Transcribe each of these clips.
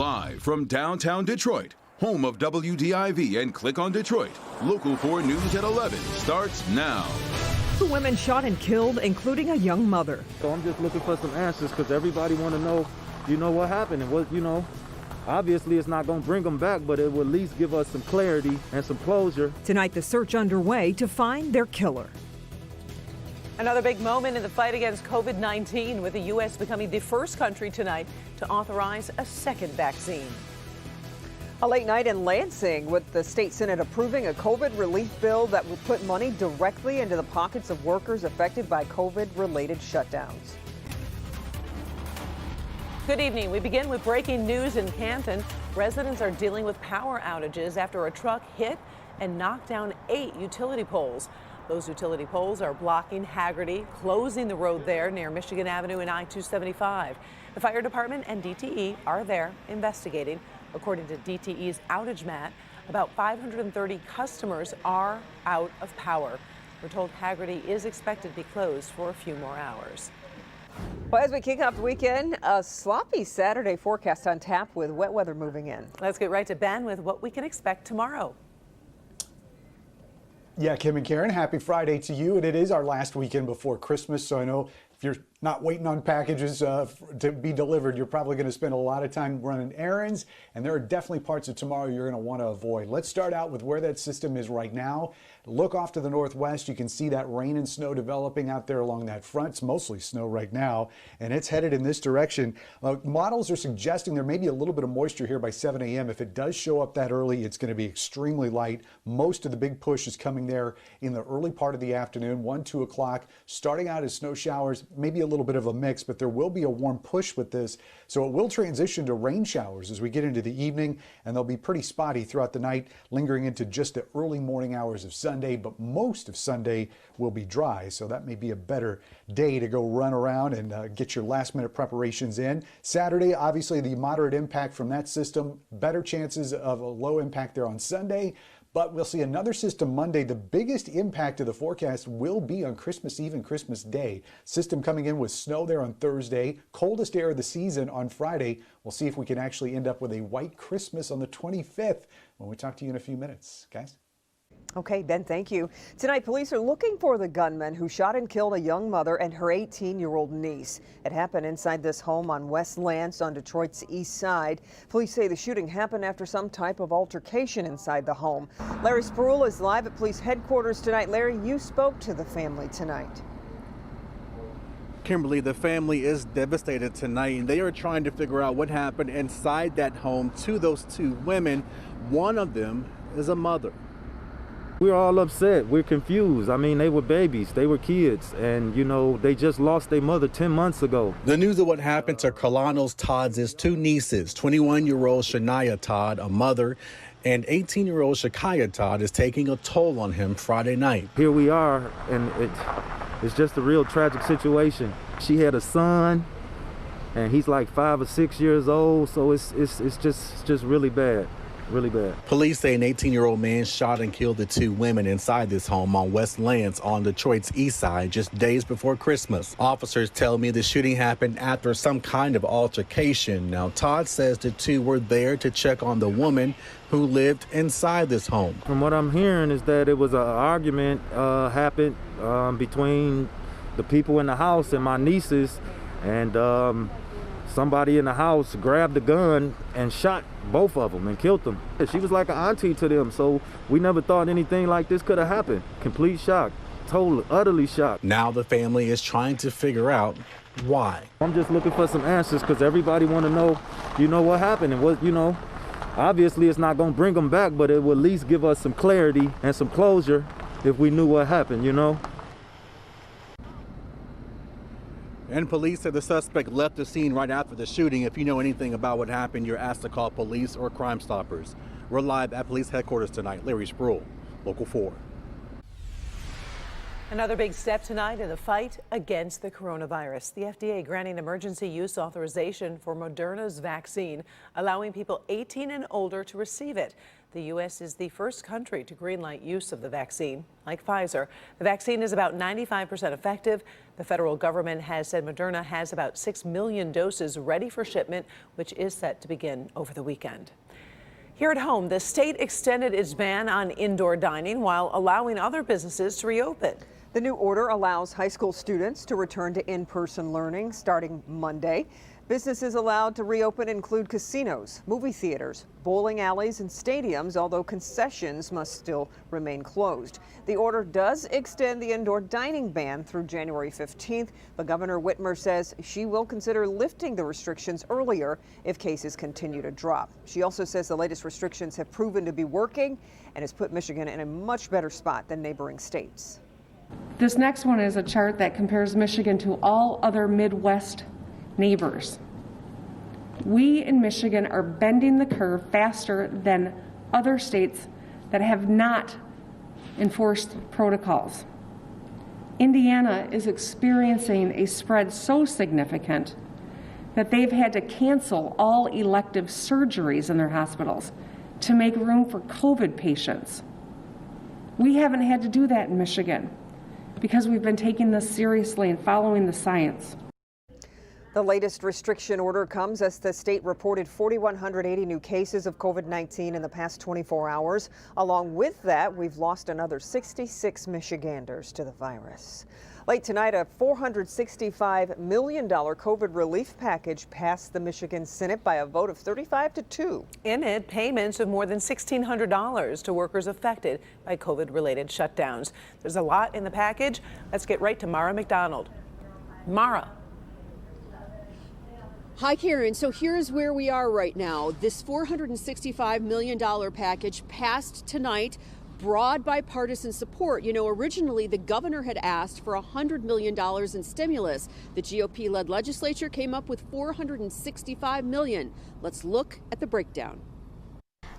Live from downtown Detroit, home of WDIV and Click on Detroit, Local 4 News at 11 starts now. 2 women shot and killed, including a young mother. So I'm just looking for some answers because everybody want to know, what happened and what, obviously it's not going to bring them back, but it will at least give us some clarity and some closure. Tonight, the search underway to find their killer. Another big moment in the fight against COVID-19, with the U.S. becoming the first country tonight to authorize a second vaccine. A late night in Lansing, with the state Senate approving a COVID relief bill that would put money directly into the pockets of workers affected by COVID-related shutdowns. Good evening. We begin with breaking news in Canton. Residents are dealing with power outages after a truck hit and knocked down 8 utility poles. Those utility poles are blocking Haggerty, closing the road there near Michigan Avenue and I-275. The fire department and DTE are there investigating. According to DTE's outage map, about 530 customers are out of power. We're told Haggerty is expected to be closed for a few more hours. Well, as we kick off the weekend, a sloppy Saturday forecast on tap with wet weather moving in. Let's get right to Ben with what we can expect tomorrow. Yeah, Kim and Karen, happy Friday to you. And it is our last weekend before Christmas, so I know if you're not waiting on packages to be delivered, you're probably going to spend a lot of time running errands, and there are definitely parts of tomorrow you're going to want to avoid. Let's start out with where that system is right now. Look off to the northwest. You can see that rain and snow developing out there along that front. It's mostly snow right now, and it's headed in this direction. Models are suggesting there may be a little bit of moisture here by 7 a.m. If it does show up that early, it's going to be extremely light. Most of the big push is coming there in the early part of the afternoon, 1, 2 o'clock, starting out as snow showers, maybe a little bit of a mix, but there will be a warm push with this. So it will transition to rain showers as we get into the evening, and they'll be pretty spotty throughout the night, lingering into just the early morning hours of Sunday, but most of Sunday will be dry. So that may be a better day to go run around and get your last minute preparations in. Saturday, obviously the moderate impact from that system, better chances of a low impact there on Sunday. But we'll see another system Monday. The biggest impact of the forecast will be on Christmas Eve and Christmas Day. System coming in with snow there on Thursday, coldest air of the season on Friday. We'll see if we can actually end up with a white Christmas on the 25th when we talk to you in a few minutes, guys. Okay, Ben, thank you. Tonight, police are looking for the gunman who shot and killed a young mother and her 18-year-old niece. It happened inside this home on West Lance on Detroit's east side. Police say the shooting happened after some type of altercation inside the home. Larry Spruill is live at police headquarters tonight. Larry, you spoke to the family tonight. Kimberly, the family is devastated tonight, and they are trying to figure out what happened inside that home to those 2 women. One of them is a mother. We're all upset. We're confused. I mean, they were babies. They were kids. And, they just lost their mother 10 months ago. The news of what happened to Carlanos Todd's 2 nieces, 21-year-old Shania Todd, a mother, and 18-year-old Shakaya Todd, is taking a toll on him Friday night. Here we are, and it's just a real tragic situation. She had a son, and he's like 5 or 6 years old, so it's just really bad. Really bad. Police say an 18-year-old man shot and killed the 2 women inside this home on West Lance on Detroit's east side just days before Christmas. Officers tell me the shooting happened after some kind of altercation. Now, Todd says the 2 were there to check on the woman who lived inside this home. From what I'm hearing is that it was an argument happened between the people in the house and my nieces, and somebody in the house grabbed the gun and shot both of them and killed them. She was like an auntie to them, so we never thought anything like this could have happened. Complete shock, total, utterly shocked. Now the family is trying to figure out why. I'm just looking for some answers because everybody want to know, what happened and what, obviously it's not going to bring them back, but it will at least give us some clarity and some closure if we knew what happened, And police said the suspect left the scene right after the shooting. If you know anything about what happened, you're asked to call police or Crime Stoppers. We're live at police headquarters tonight. Larry Spruill, Local 4. Another big step tonight in the fight against the coronavirus. The FDA granting emergency use authorization for Moderna's vaccine, allowing people 18 and older to receive it. The U.S. is the first country to greenlight use of the vaccine. Like Pfizer, the vaccine is about 95% effective. The federal government has said Moderna has about 6 million doses ready for shipment, which is set to begin over the weekend. Here at home, the state extended its ban on indoor dining while allowing other businesses to reopen. The new order allows high school students to return to in-person learning starting Monday. Businesses allowed to reopen include casinos, movie theaters, bowling alleys, and stadiums, although concessions must still remain closed. The order does extend the indoor dining ban through January 15th, but Governor Whitmer says she will consider lifting the restrictions earlier if cases continue to drop. She also says the latest restrictions have proven to be working and has put Michigan in a much better spot than neighboring states. This next one is a chart that compares Michigan to all other Midwest neighbors. We in Michigan are bending the curve faster than other states that have not enforced protocols. Indiana is experiencing a spread so significant that they've had to cancel all elective surgeries in their hospitals to make room for COVID patients. We haven't had to do that in Michigan because we've been taking this seriously and following the science. The latest restriction order comes as the state reported 4,180 new cases of COVID-19 in the past 24 hours. Along with that, we've lost another 66 Michiganders to the virus. Late tonight, a $465 million COVID relief package passed the Michigan Senate by a vote of 35-2. In it, payments of more than $1,600 to workers affected by COVID-related shutdowns. There's a lot in the package. Let's get right to Mara McDonald. Mara. Hi, Karen. So here's where we are right now. This $465 million package passed tonight. Broad bipartisan support. You know, originally the governor had asked for $100 million in stimulus. The GOP-led legislature came up with $465 million. Let's look at the breakdown.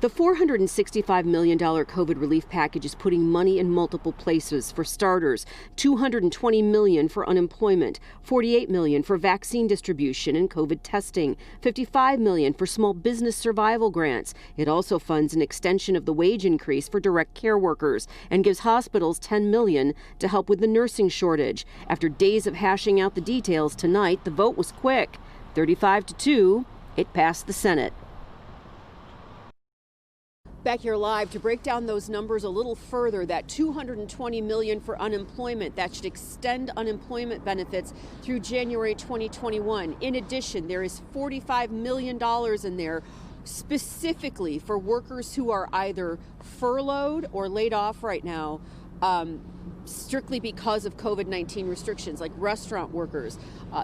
The $465 million COVID relief package is putting money in multiple places. For starters, $220 million for unemployment, $48 million for vaccine distribution and COVID testing, $55 million for small business survival grants. It also funds an extension of the wage increase for direct care workers and gives hospitals $10 million to help with the nursing shortage. After days of hashing out the details tonight, the vote was quick. 35-2, it passed the Senate. Back here live to break down those numbers a little further, that $220 million for unemployment, that should extend unemployment benefits through January 2021. In addition, there is $45 million in there specifically for workers who are either furloughed or laid off right now, strictly because of COVID-19 restrictions, like restaurant workers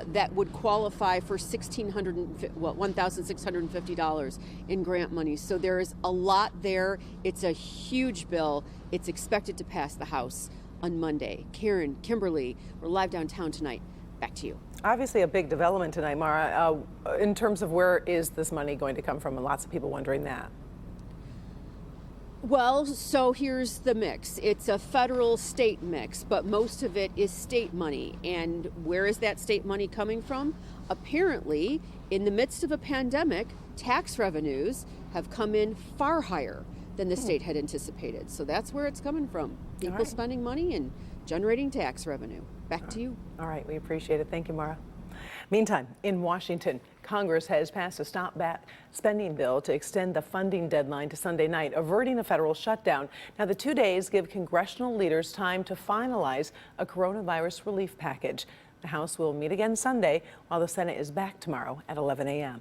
that would qualify for $1,650 in grant money. So there is a lot there. It's a huge bill. It's expected to pass the House on Monday. Karen, Kimberly, we're live downtown tonight. Back to you. Obviously a big development tonight, Mara, in terms of where is this money going to come from, and lots of people wondering that. Well, so here's the mix. It's a federal state mix, but most of it is state money. And where is that state money coming from? Apparently, in the midst of a pandemic, tax revenues have come in far higher than the state had anticipated. So that's where it's coming from. People spending money and generating tax revenue. Back to you. All right, we appreciate it. Thank you, Mara. Meantime, in Washington, Congress has passed a stop spending bill to extend the funding deadline to Sunday night, averting a federal shutdown. Now, the 2 days give congressional leaders time to finalize a coronavirus relief package. The House will meet again Sunday, while the Senate is back tomorrow at 11 a.m.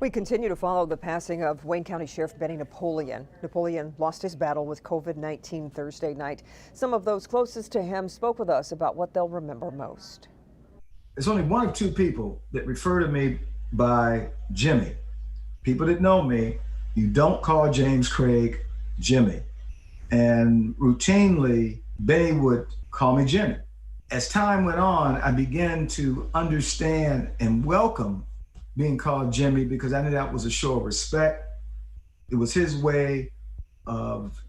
We continue to follow the passing of Wayne County Sheriff Benny Napoleon. Napoleon lost his battle with COVID-19 Thursday night. Some of those closest to him spoke with us about what they'll remember most. There's only one or two people that refer to me by Jimmy. People that know me, you don't call James Craig Jimmy. And routinely, Benny would call me Jimmy. As time went on, I began to understand and welcome being called Jimmy, because I knew that was a show of respect. It was his way of,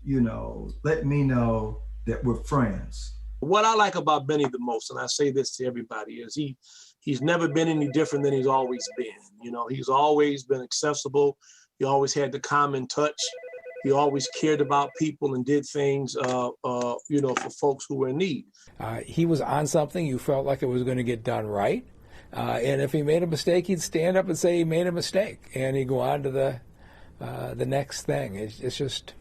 letting me know that we're friends. What I like about Benny the most, and I say this to everybody, is he's never been any different than he's always been. You know, he's always been accessible. He always had the common touch. He always cared about people and did things, you know, for folks who were in need. He was on something. You felt like it was going to get done right. And if he made a mistake, he'd stand up and say he made a mistake, and he'd go on to the next thing. It's just,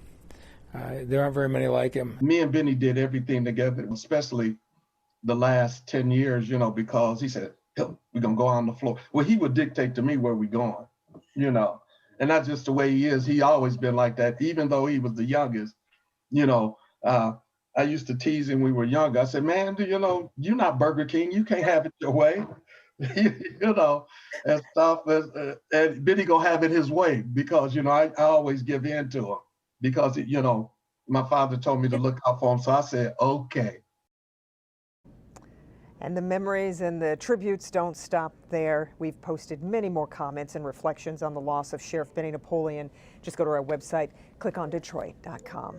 there aren't very many like him. Me and Benny did everything together, especially the last 10 years, you know, because he said, we're going to go on the floor. Well, he would dictate to me where we're going, you know. And that's just the way he is. He always been like that, even though he was the youngest. You know, I used to tease him when we were younger. I said, man, you know, you're not Burger King. You can't have it your way. You know, and stuff. And Benny gonna have it his way because, you know, I always give in to him because, you know, my father told me to look out for him. So I said, okay. And the memories and the tributes don't stop there. We've posted many more comments and reflections on the loss of Sheriff Benny Napoleon. Just go to our website, clickondetroit.com.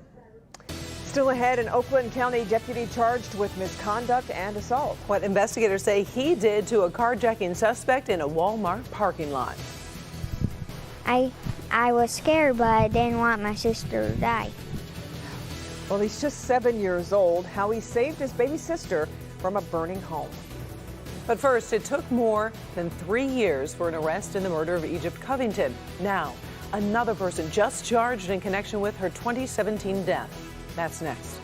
Still ahead, an Oakland County deputy charged with misconduct and assault. What investigators say he did to a carjacking suspect in a Walmart parking lot. I was scared, but I didn't want my sister to die. Well, he's just 7 years old. How he saved his baby sister from a burning home. But first, it took more than 3 years for an arrest in the murder of Egypt Covington. Now, another person just charged in connection with her 2017 death. That's next.